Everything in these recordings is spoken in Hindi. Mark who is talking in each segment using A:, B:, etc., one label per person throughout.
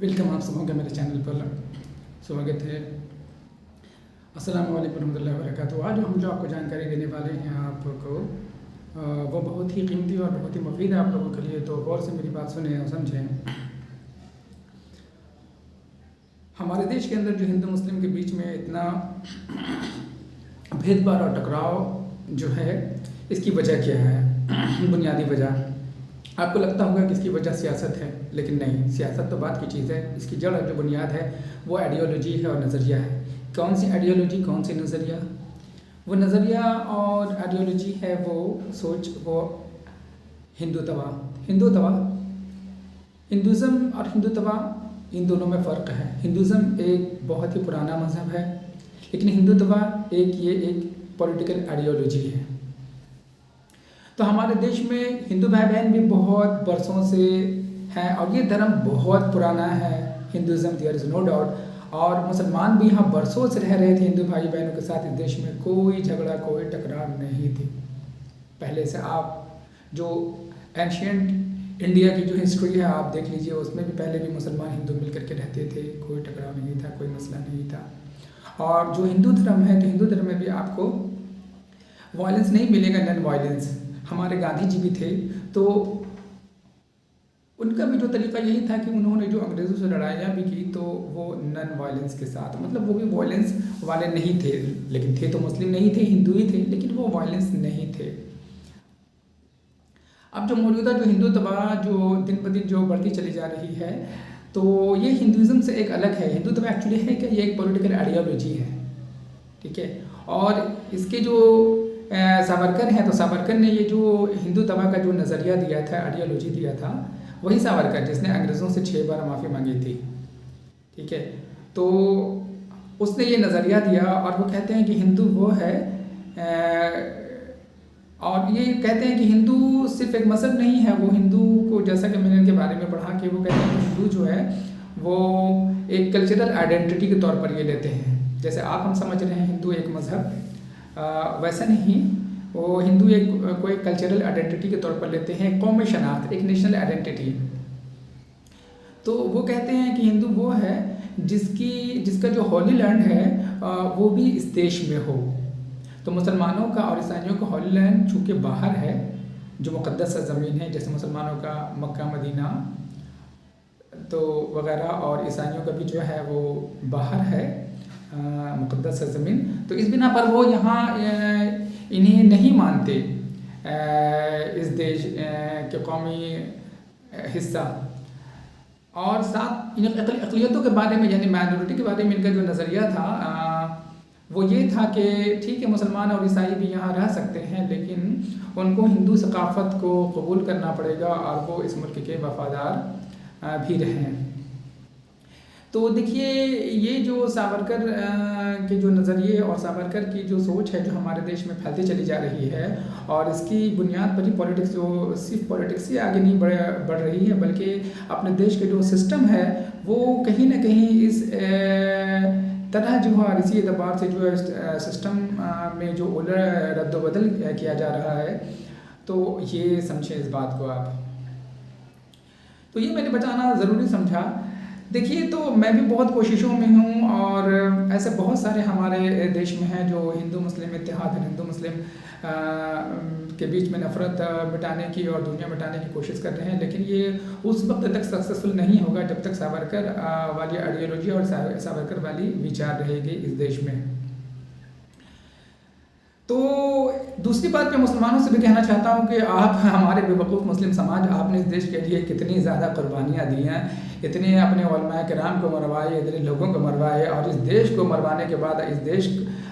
A: वेलकम आप सबों का मेरे चैनल पर स्वागत है। अस्सलाम वालेकुम रहमतुल्लाहि व बरकातहू। आज हम जो आपको जानकारी देने वाले हैं आपको वो बहुत ही कीमती और बहुत ही मुफीद है आप लोगों के लिए, तो गौर से मेरी बात सुने और समझें। हमारे देश के अंदर जो हिंदू मुस्लिम के बीच में इतना भेदभाव और टकराव जो है, इसकी वजह क्या है? बुनियादी वजह आपको लगता होगा कि इसकी वजह सियासत है, लेकिन नहीं, सियासत तो बात की चीज़ है। इसकी जड़ जो बुनियाद है वो आइडियोलॉजी है और नज़रिया है। कौन सी आइडियोलॉजी, कौन सी नज़रिया? वो नज़रिया और आइडियोलॉजी है वो सोच, वो हिंदुत्व। हिंदुज़म और हिंदुत्व, इन दोनों में फ़र्क है। हिंदुज़म एक बहुत ही पुराना मज़हब है, लेकिन हिंदुत्व एक पॉलिटिकल आइडियोलॉजी है। तो हमारे देश में हिंदू भाई बहन भी बहुत बरसों से हैं और ये धर्म बहुत पुराना है, Hinduism, there is no doubt. और मुसलमान भी यहाँ बरसों से रह रहे थे हिंदू भाई बहनों के साथ। इस देश में कोई झगड़ा, कोई टकराव नहीं थी पहले से। आप जो एंशियंट इंडिया की जो हिस्ट्री है आप देख लीजिए, उसमें भी पहले भी मुसलमान हिंदू मिल करके रहते थे, कोई टकराव नहीं था, कोई मसला नहीं था। और जो हिंदू धर्म है, तो हिंदू धर्म में भी आपको वायलेंस नहीं मिलेगा, नॉन वायलेंस। हमारे गांधी जी भी थे, तो उनका भी जो तरीका यही था कि उन्होंने जो अंग्रेज़ों से लड़ाइयाँ भी की तो वो नॉन वायलेंस के साथ, मतलब वो भी वायलेंस वाले नहीं थे, लेकिन थे तो मुस्लिम नहीं थे, हिंदू ही थे, लेकिन वो वायलेंस नहीं थे। अब जो मौजूदा जो हिंदुत्व जो दिन ब दिन जो बढ़ती चली जा रही है, तो ये हिंदुज़म से एक अलग है। हिंदुत्व एक्चुअली है कि ये एक पॉलिटिकल आइडियोलॉजी है, ठीक है। और इसके जो सावरकर हैं, तो सावरकर ने ये जो हिंदुत्व का जो नज़रिया दिया था, आइडियोलॉजी दिया था, वही सावरकर जिसने अंग्रेज़ों से 6 बार माफ़ी मांगी थी, ठीक है। तो उसने ये नज़रिया दिया और वो कहते हैं कि हिंदू वो है, और ये कहते हैं कि हिंदू सिर्फ एक मज़हब नहीं है, वो हिंदू को, जैसा कि मैंने इनके बारे में पढ़ा, कि वो कहते हैं कि हिंदू जो है वो एक कल्चरल आइडेंटिटी के तौर पर ये लेते हैं। जैसे आप हम समझ रहे हैं हिंदू एक मज़हब, वैसा नहीं, वो हिंदू एक कोई कल्चरल आइडेंटिटी के तौर पर लेते हैं, कौमी शनाख्त, एक नेशनल आइडेंटिटी। तो वो कहते हैं कि हिंदू वो है जिसका जो होली लैंड है वो भी इस देश में हो। तो मुसलमानों का और ईसाइयों का होली लैंड चूँकि बाहर है, जो मुक़द्दस ज़मीन है, जैसे मुसलमानों का मक्का मदीना तो वगैरह, और ईसाइयों का भी जो है वो बाहर है मुक़द्दस ज़मीन। तो इस बिना पर वो यहाँ इन्हें नहीं मानते इस देश के कौमी हिस्सा। और साथ इन अक़लियतों के बारे में, यानी माइनॉरिटी के बारे में इनका जो नज़रिया था वो ये था कि ठीक है, मुसलमान और ईसाई भी यहाँ रह सकते हैं, लेकिन उनको हिंदू सकाफ़त को कबूल करना पड़ेगा और वो इस मुल्क के वफ़ादार भी रहें। तो देखिए, ये जो सावरकर के जो नज़रिए और सावरकर की जो सोच है, जो हमारे देश में फैलती चली जा रही है, और इसकी बुनियाद पर ही पॉलिटिक्स, जो सिर्फ पॉलिटिक्स ही आगे नहीं बढ़ रही है, बल्कि अपने देश के जो सिस्टम है वो कहीं ना कहीं इस तरह जो है, इसी एतबार से जो है सिस्टम में जो रद्दबदल किया जा रहा है। तो ये समझें इस बात को आप। तो ये मैंने बताना ज़रूरी समझा। देखिए, तो मैं भी बहुत कोशिशों में हूँ, और ऐसे बहुत सारे हमारे देश में हैं जो हिंदू मुस्लिम इत्तेहाद, हिंदू मुस्लिम के बीच में नफ़रत मिटाने की और दुनिया मिटाने की कोशिश कर रहे हैं, लेकिन ये उस वक्त तक सक्सेसफुल नहीं होगा जब तक सावरकर वाली आइडियोलॉजी और सावरकर वाली विचार रहेगी इस देश में। तो दूसरी बात मैं मुसलमानों से भी कहना चाहता हूँ कि आप, हमारे बेवकूफ़ मुस्लिम समाज, आपने इस देश के लिए कितनी ज़्यादा कुर्बानियाँ दी हैं, इतने अपने उलमाए किराम को मरवाए, इतने लोगों को मरवाए, और इस देश को मरवाने के बाद, इस देश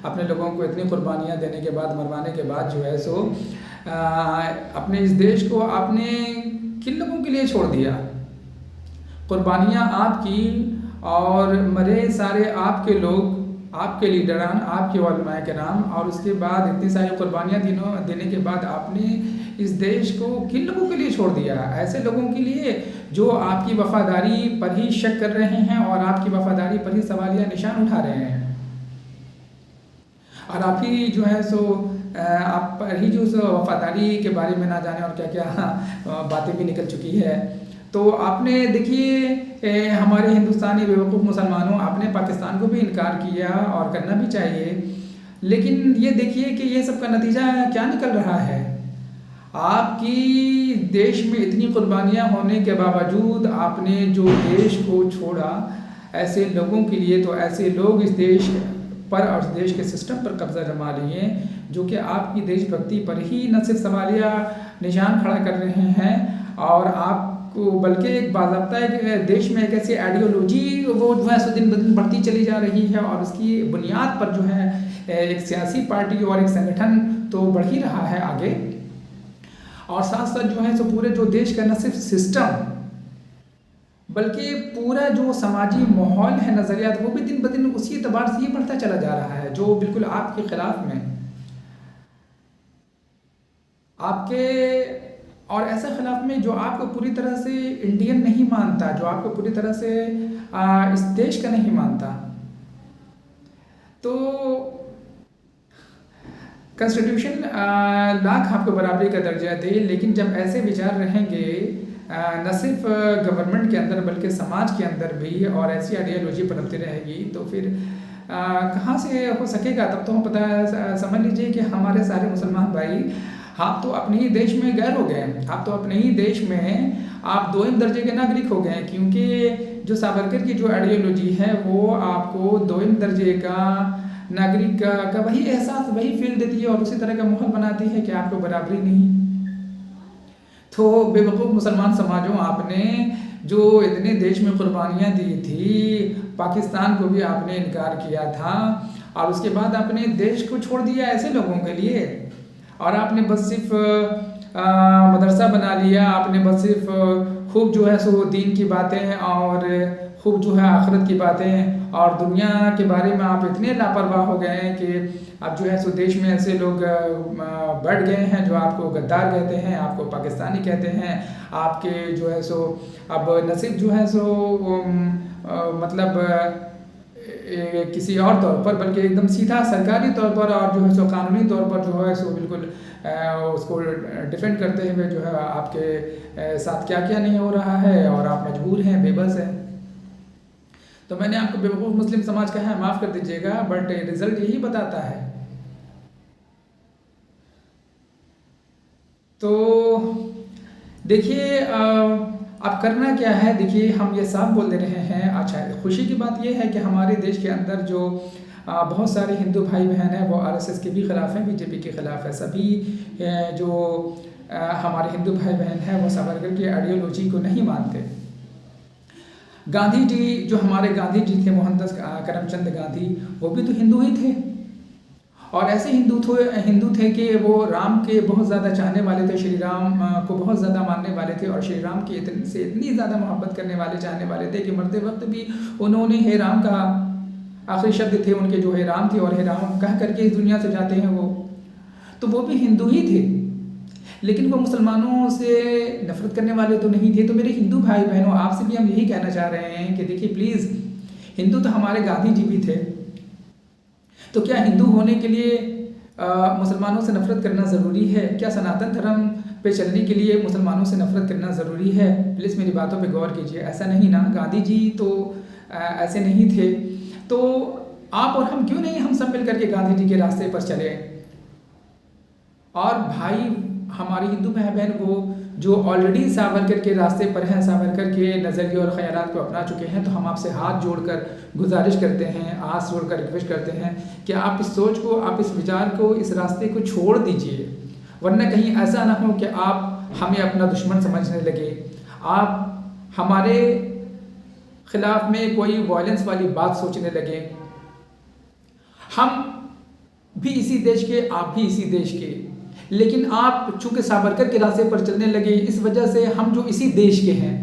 A: अपने लोगों को इतनी कुर्बानियाँ देने के बाद, मरवाने के बाद जो है सो अपने इस देश को आपने किन लोगों के लिए छोड़ दिया? कुर्बानियाँ आपकी, और मरे सारे आपके लोग, आपके लीडरान, आपके उलमाए किराम, और उसके बाद इतनी सारी कुर्बानियाँ देने के बाद आपने इस देश को किन लोगों के लिए छोड़ दिया? ऐसे लोगों के लिए जो आपकी वफ़ादारी पर ही शक कर रहे हैं और आपकी वफ़ादारी पर ही सवालिया निशान उठा रहे हैं, और आप ही जो है सो आप पर ही जो वफ़ादारी के बारे में ना जाने और क्या क्या बातें भी निकल चुकी है। तो आपने देखिए हमारे हिंदुस्तानी बेवकूफ़ मुसलमानों, आपने पाकिस्तान को भी इनकार किया और करना भी चाहिए, लेकिन ये देखिए कि ये सब का नतीजा क्या निकल रहा है। आपकी देश में इतनी कुर्बानियाँ होने के बावजूद आपने जो देश को छोड़ा, ऐसे लोगों के लिए, तो ऐसे लोग इस देश पर और इस देश के सिस्टम पर कब्जा जमा लिए जो कि आपकी देशभक्ति पर ही न सिर्फ सवालिया निशान खड़ा कर रहे हैं, और आपको बल्कि एक बाज़ाब्ता एक देश में एक ऐसी आइडियोलॉजी वो जो है सो दिन ब दिन बढ़ती चली जा रही है, और उसकी बुनियाद पर जो है एक सियासी पार्टी और एक संगठन तो बढ़ ही रहा है आगे, और साथ साथ जो है सो पूरे जो देश का न सिर्फ सिस्टम बल्कि पूरा जो समाजी माहौल है, नज़रियात, वो भी दिन ब दिन उसी एतबार से ही बढ़ता चला जा रहा है, जो बिल्कुल आपके ख़िलाफ़ में आपके, और ऐसे खिलाफ में जो आपको पूरी तरह से इंडियन नहीं मानता, जो आपको पूरी तरह से इस देश का नहीं मानता। तो कॉन्स्टिट्यूशन लाख आपको बराबरी का दर्जा दे, लेकिन जब ऐसे विचार रहेंगे न सिर्फ गवर्नमेंट के अंदर बल्कि समाज के अंदर भी, और ऐसी आइडियोलॉजी पनपती रहेगी, तो फिर कहाँ से हो सकेगा। तब तो हम पता समझ लीजिए कि हमारे सारे मुसलमान भाई, आप तो अपने ही देश में गैर हो गए, आप तो अपने ही देश में आप दोयम दर्जे के नागरिक हो गए, क्योंकि जो सावरकर की जो आइडियोलॉजी है वो आपको दोयम दर्जे का नागरिक का वही एहसास, वही फील देती है, और उसी तरह का माहौल बनाती है कि आपको बराबरी नहीं। तो बेवकूफ़ मुसलमान समाजों, आपने जो इतने देश में कुर्बानियाँ दी थी, पाकिस्तान को भी आपने इनकार किया था, और उसके बाद आपने देश को छोड़ दिया ऐसे लोगों के लिए, और आपने बस सिर्फ मदरसा बना लिया, आपने बस सिर्फ खूब जो है सो दीन की बातें और खूब जो है आखिरत की बातें और दुनिया के बारे में आप इतने लापरवाह हो गए हैं कि अब जो है सो देश में ऐसे लोग बढ़ गए हैं जो आपको गद्दार कहते हैं, आपको पाकिस्तानी कहते हैं, आपके जो है सो अब नसीब जो है सो मतलब किसी और तौर पर, बल्कि एकदम सीधा सरकारी तौर पर और जो है सो कानूनी तौर पर जो है सो बिल्कुल उसको डिफेंड करते हुए जो है आपके साथ क्या क्या नहीं हो रहा है, और आप मजबूर हैं, बेबस हैं। तो मैंने आपको बेवकूफ़ मुस्लिम समाज कहा है, माफ़ कर दीजिएगा, बट रिजल्ट यही बताता है। तो देखिए अब करना क्या है, देखिए हम ये साफ बोल दे रहे हैं। अच्छा, खुशी की बात यह है कि हमारे देश के अंदर जो बहुत सारे हिंदू भाई बहन हैं वो आरएसएस के भी ख़िलाफ़ हैं, बीजेपी के ख़िलाफ़ है। सभी जो हमारे हिंदू भाई बहन हैं वो सावरकर की आइडियोलॉजी को नहीं मानते। गांधी जी, जो हमारे गांधी जी थे, मोहनदास करमचंद गांधी, वो भी तो हिंदू ही थे, और ऐसे हिंदू थे कि वो राम के बहुत ज़्यादा चाहने वाले थे, श्री राम को बहुत ज़्यादा मानने वाले थे, और श्री राम की से इतनी ज़्यादा मोहब्बत करने वाले, चाहने वाले थे कि मरते वक्त भी उन्होंने हे राम कहा। आखिरी शब्द थे उनके जो हे राम थे, और हे राम कह करके इस दुनिया से जाते हैं वो। तो वो भी हिंदू ही थे, लेकिन वो मुसलमानों से नफरत करने वाले तो नहीं थे। तो मेरे हिंदू भाई बहनों, आपसे भी हम यही कहना चाह रहे हैं कि देखिए प्लीज़, हिंदू तो हमारे गांधी जी भी थे, तो क्या हिंदू होने के लिए मुसलमानों से नफरत करना ज़रूरी है? क्या सनातन धर्म पे चलने के लिए मुसलमानों से नफरत करना ज़रूरी है? प्लीज़ मेरी बातों पे गौर कीजिए। ऐसा नहीं ना, गांधी जी तो ऐसे नहीं थे। तो आप और हम क्यों नहीं, हम सब मिल करके गांधी जी के रास्ते पर चले, और भाई हमारी हिंदू भाई बहन वो जो ऑलरेडी सावरकर के रास्ते पर हैं, सावरकर के नज़रिए और ख़यालात को अपना चुके हैं, तो हम आपसे हाथ जोड़कर गुजारिश करते हैं, आस जोड़कर रिक्वेस्ट करते हैं कि आप इस सोच को, आप इस विचार को, इस रास्ते को छोड़ दीजिए, वरना कहीं ऐसा ना हो कि आप हमें अपना दुश्मन समझने लगे, आप हमारे ख़िलाफ़ में कोई वायलेंस वाली बात सोचने लगे। हम भी इसी देश के, आप भी इसी देश के, लेकिन आप चूँकि सावरकर के रास्ते पर चलने लगे, इस वजह से हम जो इसी देश के हैं,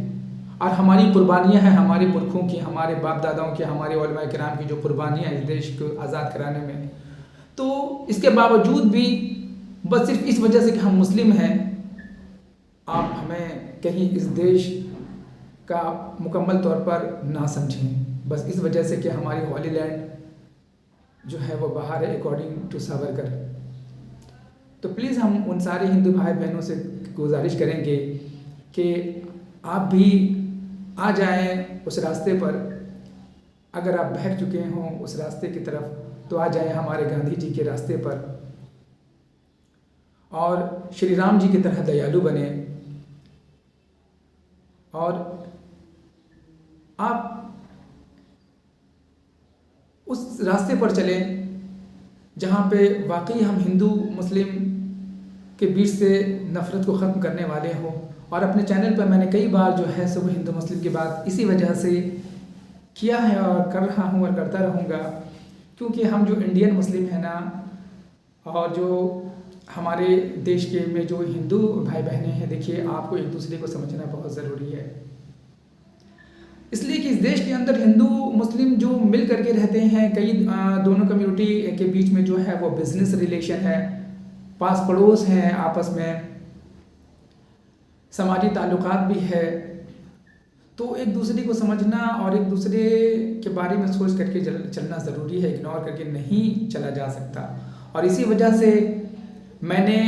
A: और हमारी कुर्बानियाँ हैं, हमारे पुरखों की, हमारे बाप दादाओं की, हमारे उलमा किराम की जो कुर्बानियाँ इस देश को आज़ाद कराने में, तो इसके बावजूद भी बस सिर्फ इस वजह से कि हम मुस्लिम हैं, आप हमें कहीं इस देश का मुकम्मल तौर पर ना समझें, बस इस वजह से कि हमारी होली लैंड जो है वो बाहर है अकॉर्डिंग टू सावरकर। तो प्लीज़ हम उन सारे हिंदू भाई बहनों से गुजारिश करेंगे कि आप भी आ जाएं उस रास्ते पर। अगर आप बहक चुके हों उस रास्ते की तरफ तो आ जाएं हमारे गांधी जी के रास्ते पर और श्री राम जी की तरह दयालु बने। और आप उस रास्ते पर चलें जहाँ पे वाकई हम हिंदू मुस्लिम के बीच से नफ़रत को ख़त्म करने वाले हों। और अपने चैनल पर मैंने कई बार जो है सो हिंदू मुस्लिम की बात इसी वजह से किया है और कर रहा हूँ और करता रहूँगा, क्योंकि हम जो इंडियन मुस्लिम हैं ना, और जो हमारे देश के में जो हिंदू भाई बहनें हैं, देखिए आपको एक दूसरे को समझना बहुत ज़रूरी है। इसलिए कि इस देश के अंदर हिंदू मुस्लिम जो मिल करके रहते हैं, कई दोनों कम्युनिटी के बीच में जो है वो बिजनेस रिलेशन है, पास पड़ोस हैं, आपस में समाजी ताल्लुकात भी है। तो एक दूसरे को समझना और एक दूसरे के बारे में सोच करके चलना ज़रूरी है, इग्नोर करके नहीं चला जा सकता। और इसी वजह से मैंने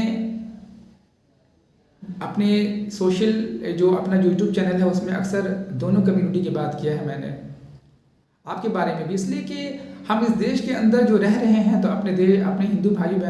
A: अपने सोशल जो अपना जो यूट्यूब चैनल है उसमें अक्सर दोनों कम्युनिटी की बात किया है मैंने आपके बारे में भी, इसलिए कि हम इस देश के अंदर जो रह रहे हैं तो अपने हिंदू भाई बहन